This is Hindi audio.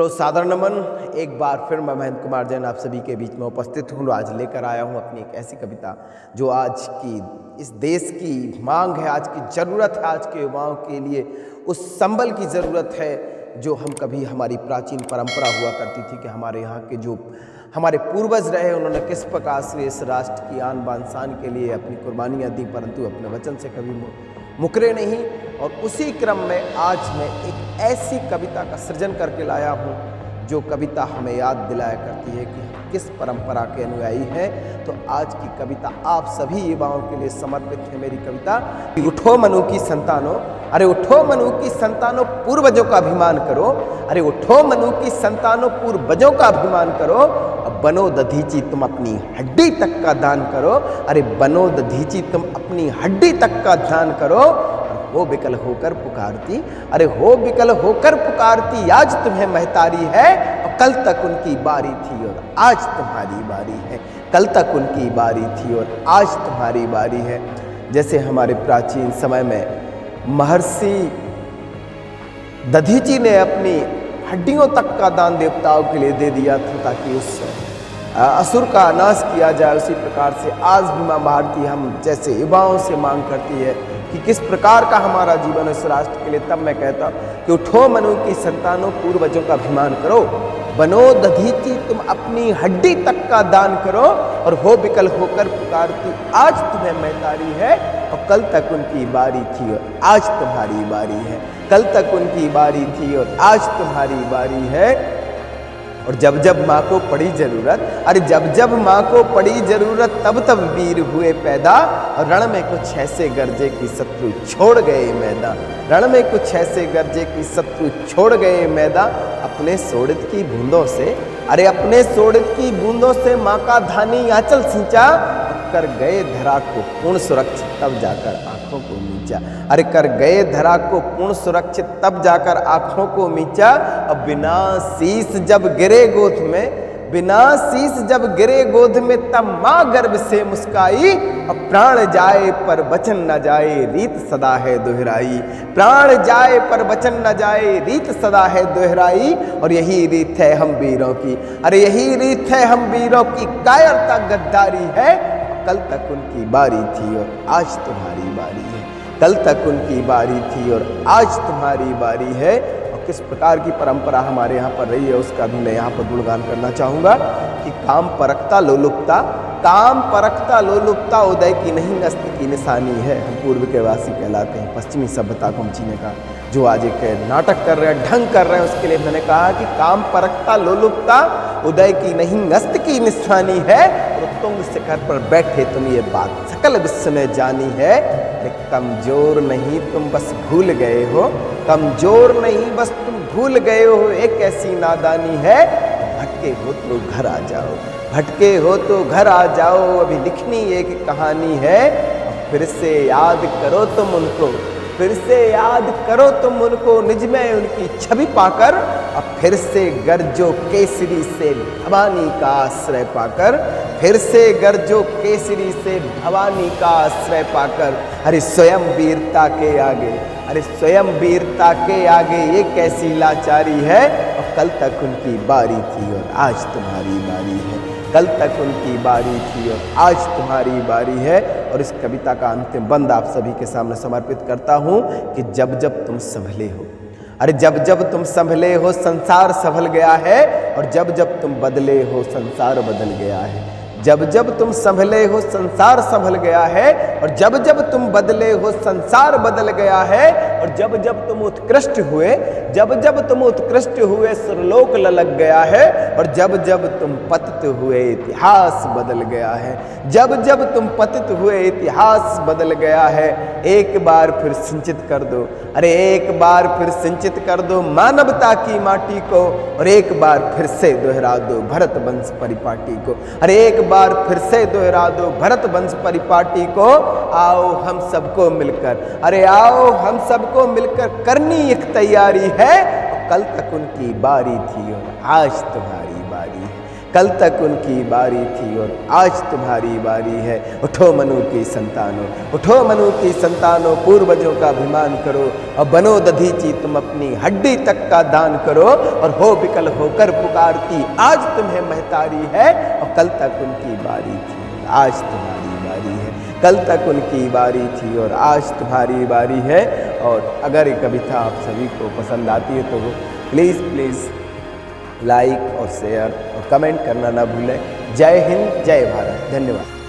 मित्रों सादर नमन। एक बार फिर मैं महेंद्र कुमार जैन आप सभी के बीच में उपस्थित हूँ। आज लेकर आया हूँ अपनी एक ऐसी कविता जो आज की इस देश की मांग है, आज की ज़रूरत है, आज के युवाओं के लिए उस संबल की ज़रूरत है जो हम कभी हमारी प्राचीन परंपरा हुआ करती थी कि हमारे यहाँ के जो हमारे पूर्वज रहे उन्होंने किस प्रकार से इस राष्ट्र की आन बान शान के लिए अपनी कुर्बानियाँ दी, परंतु अपने वचन से कभी मुकरे नहीं। और उसी क्रम में आज मैं एक ऐसी कविता का सृजन करके लाया हूँ जो कविता हमें याद दिलाया करती है कि हम किस परंपरा के अनुयायी हैं। तो आज की कविता आप सभी युवाओं के लिए समर्पित है। मेरी कविता, उठो मनु की संतानों, अरे उठो मनु की संतानों, पूर्वजों का अभिमान करो। अरे उठो मनु की संतानों, पूर्वजों का अभिमान करो। अब बनो दधीची तुम अपनी हड्डी तक का दान करो। अरे बनो दधीची तुम अपनी हड्डी तक का दान करो। हो विकल होकर पुकारती, अरे हो विकल होकर पुकारती, आज तुम्हें महतारी है और कल तक उनकी बारी थी और आज तुम्हारी बारी है। कल तक उनकी बारी थी और आज तुम्हारी बारी है। जैसे हमारे प्राचीन समय में महर्षि दधीची ने अपनी हड्डियों तक का दान देवताओं के लिए दे दिया था ताकि उस असुर का नाश किया जाए, उसी प्रकार से आज भी माँ भारती हम जैसे युवाओं से मांग करती है कि किस प्रकार का हमारा जीवन इस राष्ट्र के लिए। तब मैं कहता कि उठो मनु की संतानों, पूर्वजों का अभिमान करो। बनो दधीची तुम अपनी हड्डी तक का दान करो। और हो विकल होकर पुकारती, आज तुम्हें महतारी है और कल तक उनकी बारी थी और आज तुम्हारी बारी है। कल तक उनकी बारी थी और आज तुम्हारी बारी है। और जब जब माँ को पड़ी जरूरत, अरे जब जब माँ को पड़ी जरूरत, तब तब वीर हुए पैदा। और रण में कुछ ऐसे गरजे की शत्रु छोड़ गए मैदान। रण में कुछ ऐसे गरजे की शत्रु छोड़ गए मैदान। अपने सोडित की बूंदों से, अरे अपने सोडित की बूंदों से माँ का धानी आंचल सींचा। कर गए धरा को पूर्ण सुरक्षित, तब जाकर आंखों को मींचा। अरे कर गए धरा को पूर्ण सुरक्षित, तब जाकर आंखों को मींचा। अब बिना शीस जब गिरे गोद में, बिना शीस जब गिरे गोद में, तब माँ गर्भ से मुस्काई। अब प्राण जाए पर वचन न जाए, रीत सदा है दोहराई। प्राण जाए पर वचन न जाए, रीत सदा है दोहराई। और यही रीत है हम वीरों की, अरे यही रीत है हम वीरों की, कायरता गद्दारी है। कल तक उनकी बारी थी और आज तुम्हारी बारी है। कल तक उनकी बारी थी और आज तुम्हारी बारी है। और किस प्रकार की परंपरा हमारे यहाँ पर रही है उसका भी मैं यहाँ पर गुणगान करना चाहूँगा कि काम परखता लोलुपता, काम परखता लोलुपता, उदय की नहीं नस्त की निशानी है। हम पूर्व के वासी कहलाते हैं, पश्चिमी सभ्यता को हम जीने का जो आज एक नाटक कर रहे हैं, ढंग कर रहे हैं, उसके लिए मैंने कहा कि काम परखता लोलुपता, उदय की नहीं नस्त की निशानी है। और तुंग शिखर पर बैठे तुम ये बात सकल विश्व में जानी है। कमजोर नहीं तुम बस भूल गए हो, कमजोर नहीं बस तुम भूल गए हो, एक ऐसी नादानी है। भटके हो तो घर आ जाओ, भटके हो तो घर आ जाओ, अभी लिखनी एक कहानी है। फिर से याद करो तुम उनको, फिर से याद करो तुम उनको, निज में उनकी छवि पाकर। अब फिर से गरजो केसरी से भवानी का आश्रय पाकर, फिर से गरजो केसरी से भवानी का आश्रय पाकर। अरे स्वयं वीरता के आगे, अरे स्वयं वीरता के आगे ये कैसी लाचारी है। और कल तक उनकी बारी थी और आज तुम्हारी बारी है। कल तक उनकी बारी थी और आज तुम्हारी बारी है। और इस कविता का अंतिम बंद आप सभी के सामने समर्पित करता हूँ कि जब जब तुम संभले हो, अरे जब जब तुम संभले हो संसार संभल गया है। और जब जब तुम बदले हो संसार बदल गया है। जब जब तुम संभले हो संसार संभल गया है। और जब जब तुम बदले हो संसार बदल गया है। और जब जब तुम उत्कृष्ट हुए, जब जब तुम उत्कृष्ट हुए, सुरलोक ललक गया है। और जब जब तुम पतित हुए इतिहास बदल गया है। जब जब तुम पतित हुए इतिहास बदल गया है। एक बार फिर सिंचित कर दो, अरे एक बार फिर सिंचित कर दो मानवता की माटी को। और एक बार फिर से दोहरा दो भरत वंश परिपाटी को। अरे एक बार फिर से दोहरा दो भरत वंश परिपाटी को। आओ हम सबको मिलकर, अरे आओ हम सबको मिलकर करनी एक तैयारी है। कल तक उनकी बारी थी और आज तुम्हारी बारी है। कल तक उनकी बारी थी और आज तुम्हारी बारी है। उठो मनु की संतानों, उठो मनु की संतानों, पूर्वजों का अभिमान करो और बनो दधीची, तुम अपनी हड्डी तक का दान करो। और हो विकल होकर पुकारती, आज तुम्हें महतारी है और कल तक उनकी बारी थी, आज तुम्हारी बारी है। कल तक उनकी बारी थी और आज तुम्हारी बारी है। और अगर ये कविता आप सभी को पसंद आती है तो प्लीज़ लाइक और शेयर और कमेंट करना ना भूलें। जय हिंद, जय भारत, धन्यवाद।